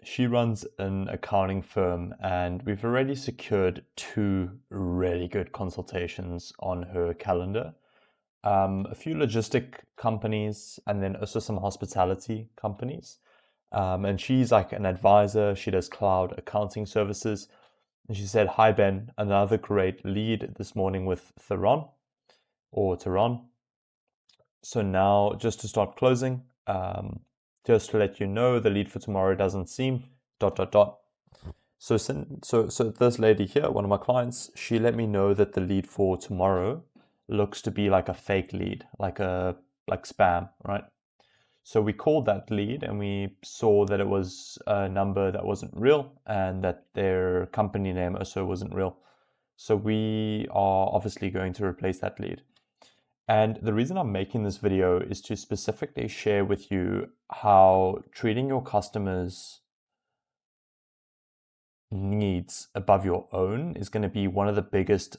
She runs an accounting firm, and we've already secured 2 really good consultations on her calendar. A few logistic companies, and then also some hospitality companies. And she's like an advisor. She does cloud accounting services. And she said, "Hi, Ben, another great lead this morning with Theron. So now, just to start closing, just to let you know, the lead for tomorrow doesn't seem ... dot dot dot." So this lady here, one of my clients, she let me know that the lead for tomorrow looks to be like a fake lead, like spam, right? So we called that lead and we saw that it was a number that wasn't real and that their company name also wasn't real. So we are obviously going to replace that lead. And the reason I'm making this video is to specifically share with you how treating your customers' needs above your own is going to be one of the biggest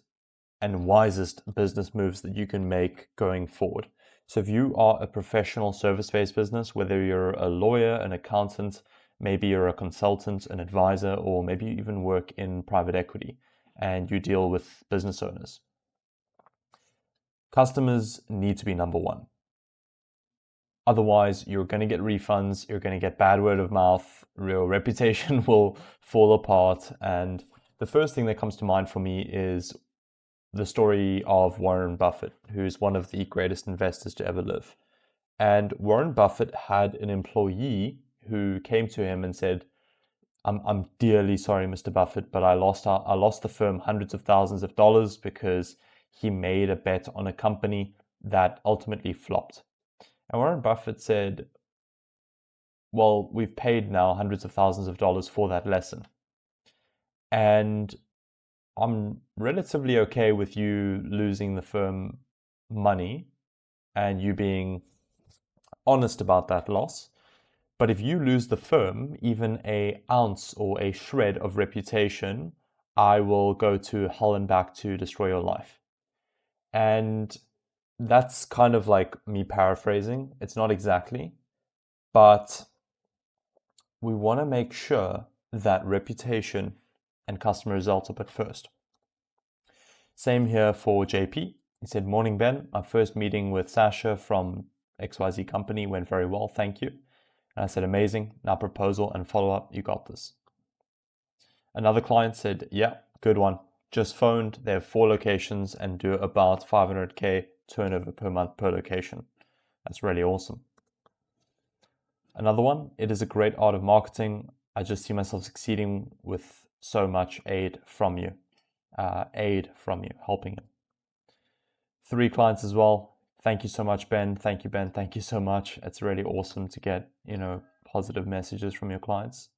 and wisest business moves that you can make going forward. So if you are a professional service-based business, whether you're a lawyer, an accountant, maybe you're a consultant, an advisor, or maybe you even work in private equity and you deal with business owners, customers need to be number one. Otherwise, you're going to get refunds, you're going to get bad word of mouth, your reputation will fall apart. And the first thing that comes to mind for me is the story of Warren Buffett, who's one of the greatest investors to ever live. And Warren Buffett had an employee who came to him and said, I'm dearly sorry, Mr. Buffett, but I lost the firm hundreds of thousands of dollars because he made a bet on a company that ultimately flopped. And Warren Buffett said, well, we've paid now hundreds of thousands of dollars for that lesson. And I'm relatively okay with you losing the firm money and you being honest about that loss. But if you lose the firm, even an ounce or a shred of reputation, I will go to hell and back to destroy your life. And that's kind of like me paraphrasing. It's not exactly, but we want to make sure that reputation and customer results are put first. Same here for JP. He said, "Morning, Ben. My first meeting with Sasha from XYZ company went very well. Thank you." And I said, "Amazing. Now proposal and follow up. You got this." Another client said, "Yeah, good one. Just phoned. They have 4 locations and do about 500K turnover per month per location." That's really awesome. Another one, "It is a great art of marketing. I just see myself succeeding with so much aid from you, helping you." 3 clients as well. "Thank you so much, Ben. Thank you, Ben. Thank you so much." It's really awesome to get, positive messages from your clients.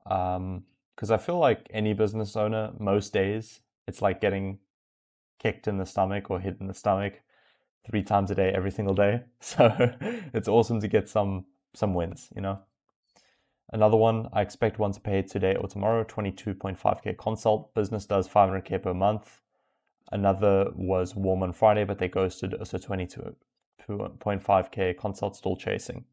Because I feel like any business owner, most days, it's like getting kicked in the stomach or hit in the stomach 3 times a day, every single day. So it's awesome to get some wins, Another one, "I expect one to pay today or tomorrow, 22.5K consult. Business does 500K per month." Another was warm on Friday, but they ghosted, also 22.5K consult, still chasing.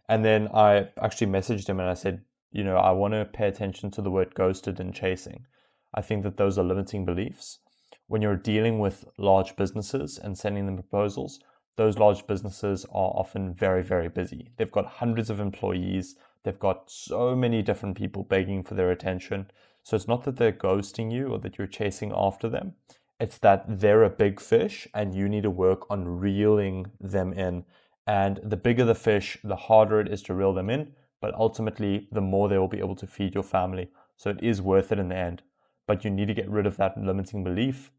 And then I actually messaged him and I said, I want to pay attention to the word ghosted and chasing. I think that those are limiting beliefs. When you're dealing with large businesses and sending them proposals, those large businesses are often very, very busy. They've got hundreds of employees. They've got so many different people begging for their attention. So it's not that they're ghosting you or that you're chasing after them. It's that they're a big fish and you need to work on reeling them in. And the bigger the fish, the harder it is to reel them in. But ultimately, the more they will be able to feed your family. So it is worth it in the end. But you need to get rid of that limiting belief.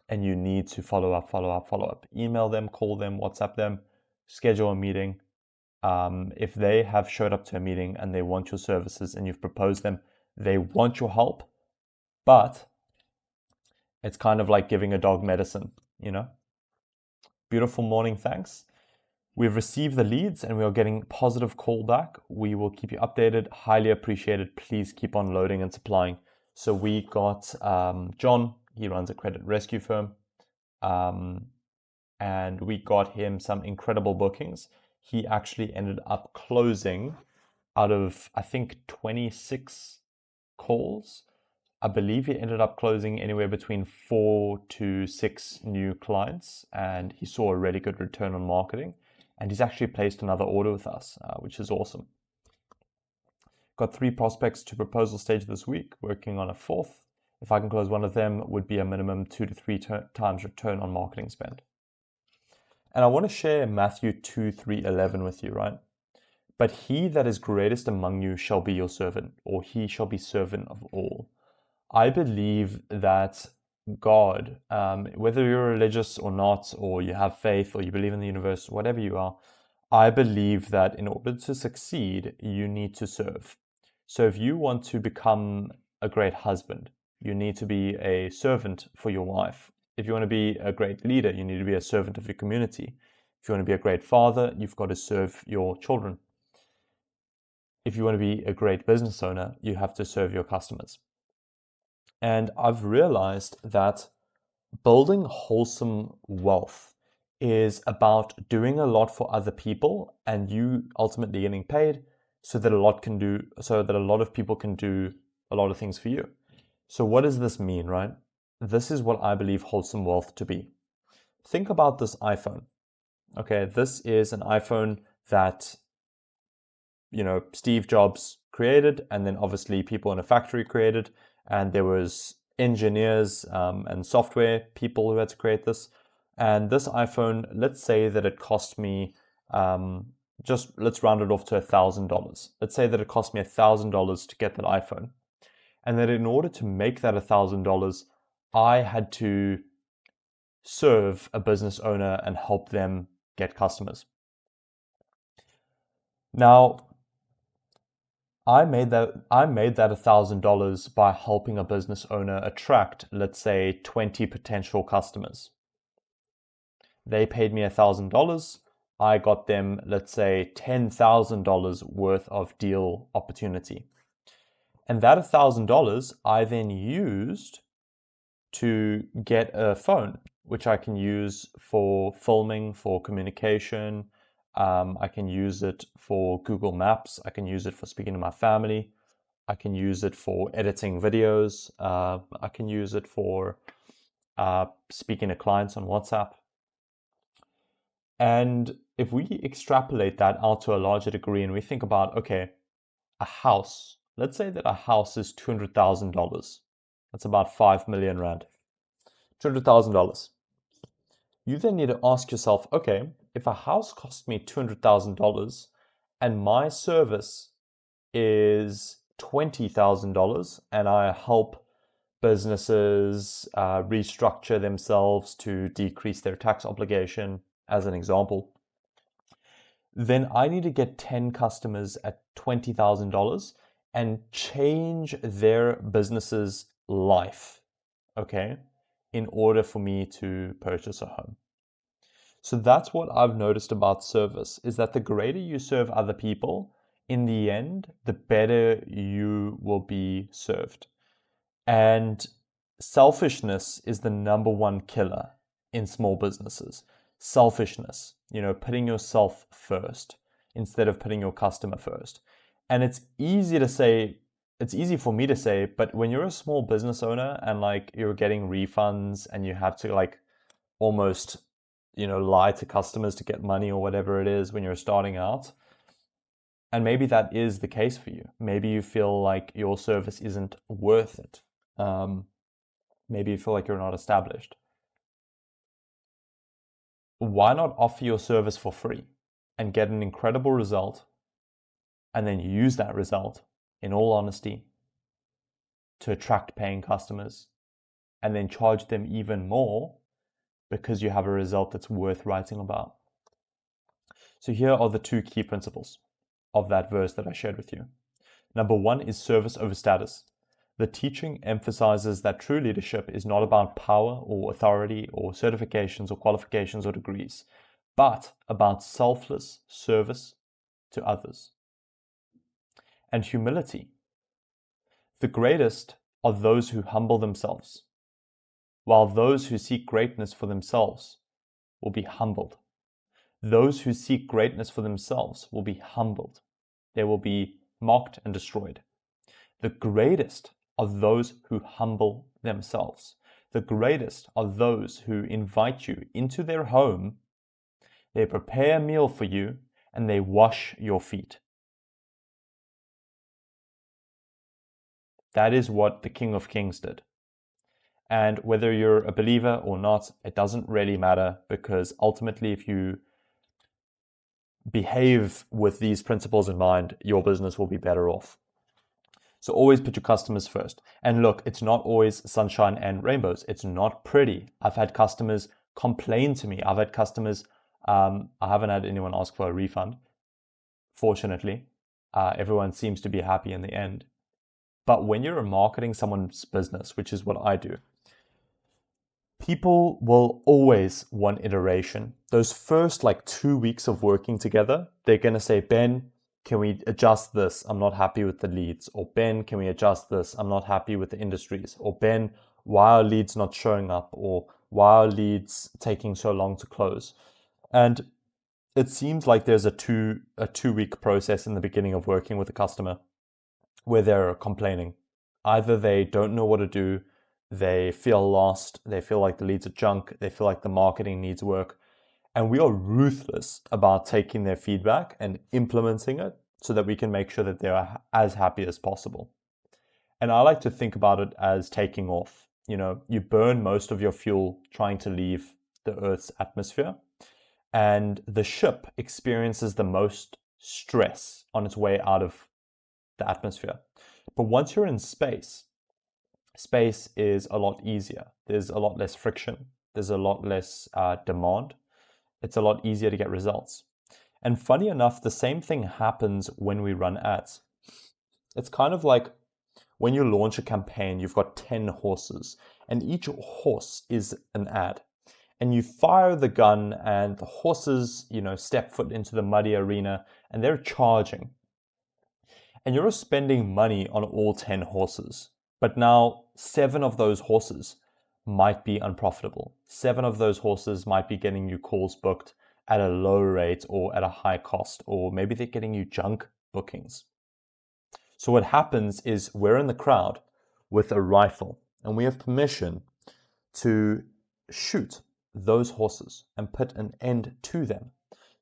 And you need to follow up. Email them, call them, WhatsApp them, schedule a meeting. If they have showed up to a meeting and they want your services and you've proposed them, they want your help. But it's kind of like giving a dog medicine, Beautiful morning, thanks. We've received the leads and we are getting positive callback. We will keep you updated. Highly appreciated. Please keep on loading and supplying. So we got John. He runs a credit rescue firm. And we got him some incredible bookings. He actually ended up closing out of, I think, 26 calls, I believe he ended up closing anywhere between 4 to 6 new clients, and he saw a really good return on marketing. And he's actually placed another order with us, which is awesome. Got 3 prospects to proposal stage this week, working on a 4th. If I can close one of them, would be a minimum 2 to 3 times return on marketing spend. And I want to share Matthew 2:3-11 with you, right? But he that is greatest among you shall be your servant, or he shall be servant of all. I believe that God, whether you're religious or not, or you have faith, or you believe in the universe, whatever you are, I believe that in order to succeed, you need to serve. So if you want to become a great husband, you need to be a servant for your wife. If you want to be a great leader, you need to be a servant of your community. If you want to be a great father, you've got to serve your children. If you want to be a great business owner, you have to serve your customers. And I've realized that building wholesome wealth is about doing a lot for other people and you ultimately getting paid so that a lot of people can do a lot of things for you. So what does this mean, right? This is what I believe wholesome wealth to be. Think about this iPhone. Okay, this is an iPhone that Steve Jobs created, and then obviously people in a factory created, and there was engineers and software people who had to create this. And this iPhone, let's say that it cost me, let's round it off to $1,000. Let's say that it cost me $1,000 to get that iPhone. And that in order to make that $1,000, I had to serve a business owner and help them get customers. Now, I made that $1,000 by helping a business owner attract, let's say, 20 potential customers. They paid me $1,000. I got them, let's say, $10,000 worth of deal opportunity. And that $1,000 I then used to get a phone, which I can use for filming, for communication. I can use it for Google Maps. I can use it for speaking to my family. I can use it for editing videos. I can use it for speaking to clients on WhatsApp. And if we extrapolate that out to a larger degree and we think about, okay, a house, let's say that a house is $200,000. That's about 5 million Rand. $200,000. You then need to ask yourself, okay, if a house cost me $200,000 and my service is $20,000 and I help businesses restructure themselves to decrease their tax obligation, as an example, then I need to get 10 customers at $20,000 and change their business's life, okay, in order for me to purchase a home. So that's what I've noticed about service, is that the greater you serve other people, in the end, the better you will be served. And selfishness is the number one killer in small businesses. Selfishness, putting yourself first instead of putting your customer first. And it's easy for me to say, but when you're a small business owner and you're getting refunds and you have to almost, lie to customers to get money or whatever it is when you're starting out. And maybe that is the case for you. Maybe you feel like your service isn't worth it. Maybe you feel like you're not established. Why not offer your service for free and get an incredible result and then use that result, in all honesty, to attract paying customers and then charge them even more because you have a result that's worth writing about? So here are the 2 key principles of that verse that I shared with you. Number 1 is service over status. The teaching emphasizes that true leadership is not about power or authority or certifications or qualifications or degrees, but about selfless service to others. And humility. The greatest are those who humble themselves, while those who seek greatness for themselves will be humbled. Those who seek greatness for themselves will be humbled. They will be mocked, and destroyed. The greatest are those who humble themselves. The greatest are those who invite you into their home, they prepare a meal for you, and they wash your feet. That is what the King of Kings did. And whether you're a believer or not, it doesn't really matter, because ultimately, if you behave with these principles in mind, your business will be better off. So always put your customers first. And look, it's not always sunshine and rainbows. It's not pretty. I've had customers complain to me. I've had customers, I haven't had anyone ask for a refund. Fortunately, everyone seems to be happy in the end. But when you're marketing someone's business, which is what I do, people will always want iteration. Those first 2 weeks of working together, they're going to say, Ben, can we adjust this? I'm not happy with the leads. Or Ben, can we adjust this? I'm not happy with the industries. Or Ben, why are leads not showing up? Or why are leads taking so long to close? And it seems like there's a 2-week process in the beginning of working with a customer where they're complaining. Either they don't know what to do, they feel lost, they feel like the leads are junk, they feel like the marketing needs work. And we are ruthless about taking their feedback and implementing it so that we can make sure that they're as happy as possible. And I like to think about it as taking off. You burn most of your fuel trying to leave the Earth's atmosphere, and the ship experiences the most stress on its way out of the atmosphere. But once you're in space is a lot easier. There's a lot less friction. There's a lot less demand. It's a lot easier to get results. And funny enough, the same thing happens when we run ads. It's kind of like when you launch a campaign, you've got 10 horses, and each horse is an ad. And you fire the gun, and the horses, step foot into the muddy arena, and they're charging. And you're spending money on all 10 horses. But now 7 of those horses might be unprofitable. 7 of those horses might be getting you calls booked at a low rate or at a high cost, or maybe they're getting you junk bookings. So what happens is we're in the crowd with a rifle, and we have permission to shoot those horses and put an end to them,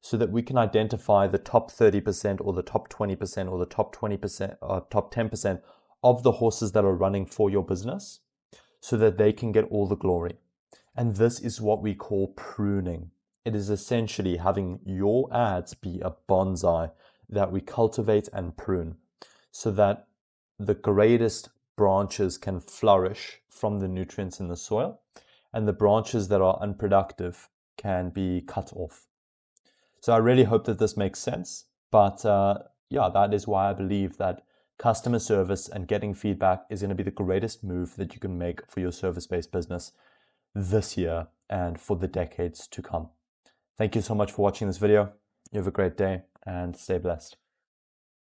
so that we can identify the top 30% or the top 20% or the top 20% or top 10% of the horses that are running for your business, so that they can get all the glory. And this is what we call pruning. It is essentially having your ads be a bonsai that we cultivate and prune, so that the greatest branches can flourish from the nutrients in the soil, and the branches that are unproductive can be cut off. So I really hope that this makes sense. But that is why I believe that customer service and getting feedback is going to be the greatest move that you can make for your service-based business this year and for the decades to come. Thank you so much for watching this video. You have a great day and stay blessed.